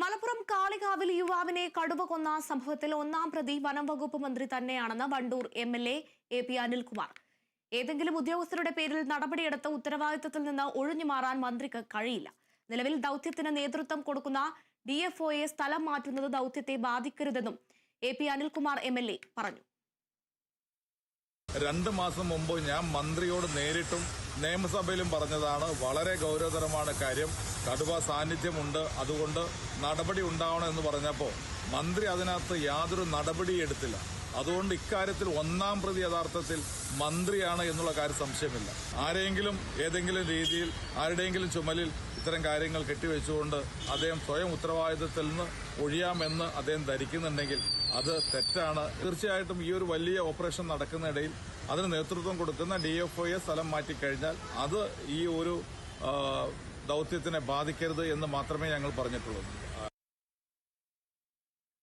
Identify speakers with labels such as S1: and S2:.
S1: മലപ്പുറം കാളികാവിൽ യുവാവിനെ കടുവ കൊന്ന സംഭവത്തിൽ ഒന്നാം പ്രതി വനം വകുപ്പ് മന്ത്രി തന്നെയാണെന്ന് വണ്ടൂർ MLA AP അനിൽകുമാർ. ഏതെങ്കിലും ഉദ്യോഗസ്ഥരുടെ പേരിൽ നടപടിയെടുത്ത ഉത്തരവാദിത്തത്തിൽ നിന്ന് ഒഴിഞ്ഞുമാറാൻ മന്ത്രിക്ക് കഴിയില്ല. നിലവിൽ ദൌത്യത്തിന് നേതൃത്വം കൊടുക്കുന്ന DFOയെ സ്ഥലം മാറ്റുന്നത് ദൌത്യത്തെ ബാധിക്കരുതെന്നും AP അനിൽകുമാർ MLA പറഞ്ഞു.
S2: 2 മാസം മുമ്പ് ഞാൻ മന്ത്രിയോട് നേരിട്ടും നിയമസഭയിലും പറഞ്ഞതാണ്. വളരെ ഗൗരവതരമാണ് കാര്യം. കടുവ സാന്നിധ്യമുണ്ട്, അതുകൊണ്ട് നടപടി ഉണ്ടാവണമെന്ന് പറഞ്ഞപ്പോൾ മന്ത്രി അതിനകത്ത് യാതൊരു നടപടിയെടുത്തില്ല. അതുകൊണ്ട് ഇക്കാര്യത്തിൽ ഒന്നാം പ്രതി യഥാർത്ഥത്തിൽ മന്ത്രിയാണ് എന്നുള്ള കാര്യം സംശയമില്ല. ആരെങ്കിലും ഏതെങ്കിലും രീതിയിൽ ആരുടെയെങ്കിലും ചുമലിൽ ഇത്തരം കാര്യങ്ങൾ കെട്ടിവെച്ചുകൊണ്ട് അദ്ദേഹം സ്വയം ഉത്തരവാദിത്തത്തിൽ നിന്ന് ഒഴിയാമെന്ന് അദ്ദേഹം ധരിക്കുന്നുണ്ടെങ്കിൽ അത് തെറ്റാണ്. തീർച്ചയായിട്ടും ഈ ഒരു വലിയ ഓപ്പറേഷൻ നടക്കുന്നതിടയിൽ അതിന് നേതൃത്വം കൊടുക്കുന്ന DFOയെ സ്ഥലം മാറ്റിക്കഴിഞ്ഞാൽ അത് ഈ ഒരു ദൌത്യത്തിനെ ബാധിക്കരുത് എന്ന് മാത്രമേ ഞങ്ങൾ പറഞ്ഞിട്ടുള്ളൂ.